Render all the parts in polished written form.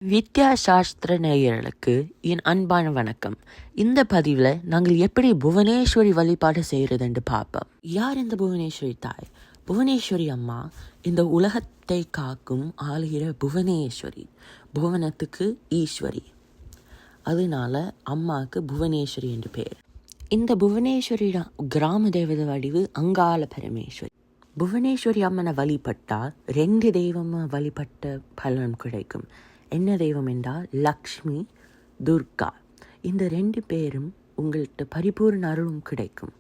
வித்யா சாஸ்திர நேயர்களுக்கு என் அன்பான வணக்கம். இந்த பதிவில் நாங்கள் எப்படி புவனேஸ்வரி வழிபாடு செய்கிறதுன்னு பார்ப்போம். யார் இந்த புவனேஸ்வரி தாய்? புவனேஸ்வரி அம்மா இந்த உலகத்தை காக்கும் ஆளுகிற புவனேஸ்வரி, புவனத்துக்கு ஈஸ்வரி. அதனால அம்மாவுக்கு புவனேஸ்வரி என்று பெயர். இந்த புவனேஸ்வரி கிராம தேவதை வடிவு அங்காள பரமேஸ்வரி. புவனேஸ்வரி அம்மனை வழிபட்டால் 2 தெய்வமாக வழிபட்ட பலன் கிடைக்கும். என்ன தெய்வம் என்றால் லக்ஷ்மி, துர்கா. இந்த 2 பேரும் உங்கள்கிட்ட பரிபூர்ண அருளும் கிடைக்கும்.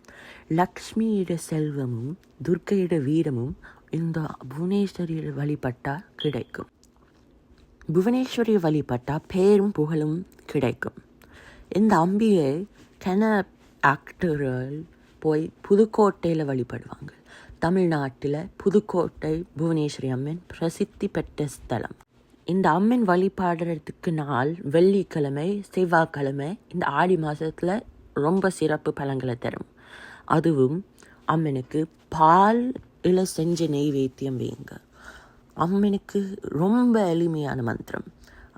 லக்ஷ்மியோட செல்வமும் துர்க்கையோட வீரமும் இந்த புவனேஸ்வரியை வழிபட்டால் கிடைக்கும். புவனேஸ்வரியை வழிபட்டால் பேரும் புகழும் கிடைக்கும். இந்த அம்பிகை ஆக்டர்கள் போய் புதுக்கோட்டையில் வழிபடுவாங்க. தமிழ்நாட்டில் புதுக்கோட்டை புவனேஸ்வரி அம்மன் பிரசித்தி பெற்ற ஸ்தலம். இந்த அம்மன் வழிபாடுறதுக்கு நாள் வெள்ளிக்கிழமை, செவ்வாய்க்கிழமை இந்த ஆடி மாதத்தில் ரொம்ப சிறப்பு பலன்களை தரும். அதுவும் அம்மனுக்கு பால் செஞ்ச நெய்வேத்தியம் வைங்க. அம்மனுக்கு ரொம்ப எளிமையான மந்திரம்.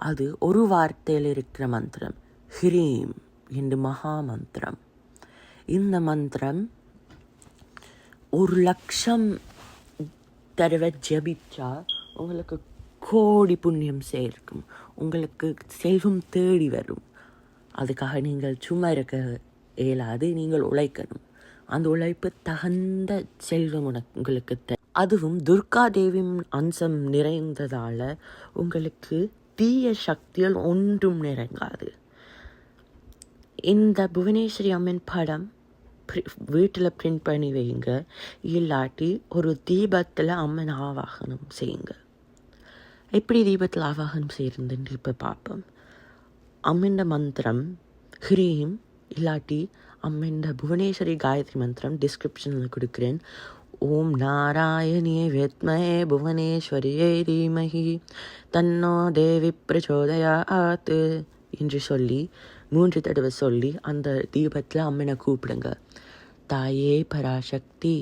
அது ஒரு வார்த்தையில் இருக்கிற மந்திரம், ஹ்ரீம் என்று மகா மந்திரம். இந்த மந்திரம் 1,00,000 தடவை ஜபிச்சா உங்களுக்கு கோடி புண்ணியம் சேர்க்கும். உங்களுக்கு செல்வம் தேடி வரும். அதுக்காக நீங்கள் சும்மா இருக்க இயலாது, நீங்கள் உழைக்கணும். அந்த உழைப்பு தகுந்த செல்வம் உங்களுக்கு அதுவும் துர்கா தேவியின் அம்சம் நிறைந்ததால உங்களுக்கு தீய சக்திகள் ஒன்றும் நிறைங்காது. இந்த புவனேஸ்வரி அம்மன் படம் வீட்டில் பிரிண்ட் பண்ணி வைங்க. இல்லாட்டி ஒரு தீபத்தில் அம்மன் ஆவாகனம் செய்யுங்க. எப்படி தீபத்தில் ஆவாகனம் செய்யறதுன்னு இப்போ பார்ப்போம். அம்மன் மந்திரம் ஹ்ரீம், இல்லாட்டி அம்மன் புவனேஸ்வரி காயத்ரி மந்திரம் டிஸ்கிரிப்ஷனில் கொடுக்குறேன். ஓம் நாராயணியே வித்மஹே புவனேஸ்வரியே தீமஹி தன்னோ தேவி பிரச்சோதயாத் என்று சொல்லி 3 தடவை சொல்லி அந்த தீபத்தில் அம்மனை கூப்பிடுங்க. தாயே பராசக்தி,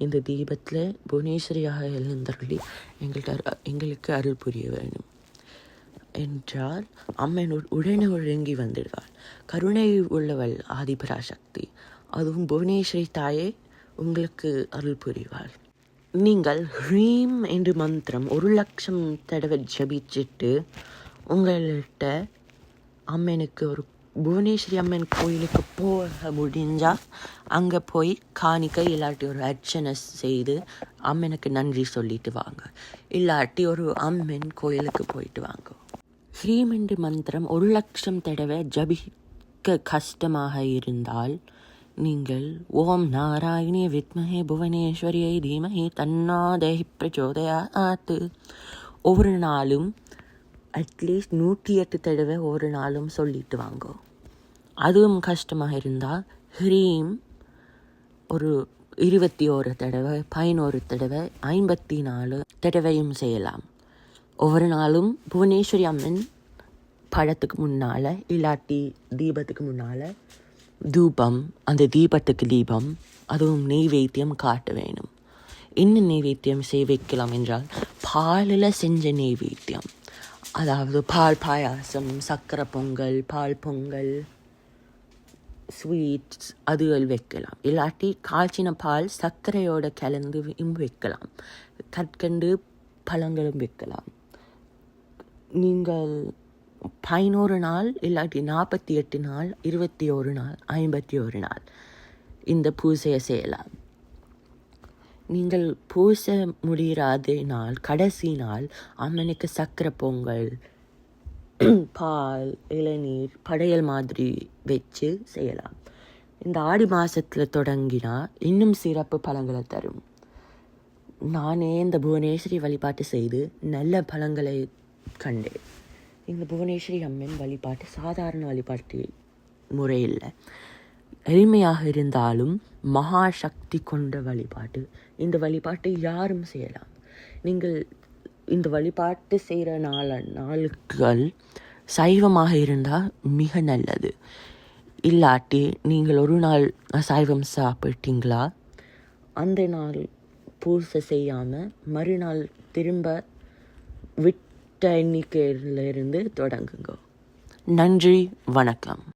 இந்த தீபத்தில் புவனேஸ்வரியாக எழுந்தருளி எங்களுக்கு அருள் புரிய வேணும் என்றால் அம்மன் உடனே ஒழுங்கி வந்துடுவாள். கருணை உள்ளவள் ஆதிபராசக்தி. அதுவும் புவனேஸ்வரி தாயே உங்களுக்கு அருள் புரிவாள். நீங்கள் ஹ்ரீம் என்று மந்திரம் 1,00,000 தடவை ஜபிச்சுட்டு உங்கள்கிட்ட அம்மனுக்கு ஒரு புவனேஸ்வரி அம்மன் கோயிலுக்கு போக முடிஞ்சால் அங்கே போய் காணிக்கை இல்லாட்டி ஒரு அர்ச்சனை செய்து அம்மனுக்கு நன்றி சொல்லிட்டு வாங்க. இல்லாட்டி ஒரு அம்மன் கோயிலுக்கு போயிட்டு வாங்க. ஹ்ரீம் என்று மந்திரம் 1,00,000 தடவை ஜபிக்க கஷ்டமாக இருந்தால் நீங்கள் ஓம் நாராயணிய வித்மஹே புவனேஸ்வரியை தீமஹி தன்னோ தேவி பிரச்சோதயாத் ஒவ்வொரு நாளும் அட்லீஸ்ட் 108 தடவை ஒரு நாளும் சொல்லிட்டு வாங்க. அதுவும் கஷ்டமாக இருந்தால் ஹ்ரீம் ஒரு 21 தடவை, 11 தடவை, 54 தடவையும் செய்யலாம். ஒவ்வொரு நாளும் புவனேஸ்வரி அம்மன் படத்துக்கு முன்னால் இல்லாட்டி தீபத்துக்கு முன்னால் தூபம், அந்த தீபத்துக்கு தீபம், அதுவும் நெய்வேத்தியம் காட்ட வேணும். என்ன நெய்வேத்தியம் செய்ய வைக்கலாம் என்றால் பாலில் செஞ்ச நெய்வேத்தியம். அதாவது பால் பாயாசம், சக்கரை பொங்கல், பால் பொங்கல், ஸ்வீட்ஸ் அதுகள் வைக்கலாம். இல்லாட்டி காய்ச்சின பால் சர்க்கரையோடு கலந்து வைக்கலாம். கற்கண்டு பழங்களும் வைக்கலாம். நீங்கள் 11 நாள் இல்லாட்டி 48 நாள், 21 நாள், 51 நாள் இந்த பூஜையை செய்யலாம். நீங்கள் பூசை முடியாத நாள், கடைசி நாள் அம்மனுக்கு சக்கரை பொங்கல், பால், இளநீர், படையல் மாதிரி வச்சு செய்யலாம். இந்த ஆடி மாதத்தில் தொடங்கினா இன்னும் சிறப்பு பலன்களை தரும். நானே இந்த புவனேஸ்வரி வழிபாட்டு செய்து நல்ல பலன்களை கண்டேன். இந்த புவனேஸ்வரி அம்மன் வழிபாட்டு சாதாரண வழிபாட்டு முறையில் எளிமையாக இருந்தாலும் மகா சக்தி கொண்ட வழிபாட்டு. இந்த வழிபாட்டை யாரும் செய்யலாம். நீங்கள் இந்த வழிபாட்டு செய்கிற நாளுக்கள் சைவமாக இருந்தால் மிக நல்லது. இல்லாட்டி நீங்கள் ஒரு நாள் சைவம் சாப்பிட்டீங்களா, அந்த நாள் பூசை செய்யாமல் மறுநாள் திரும்ப எண்ணிக்கையிலிருந்து தொடங்குங்க. நன்றி, வணக்கம்.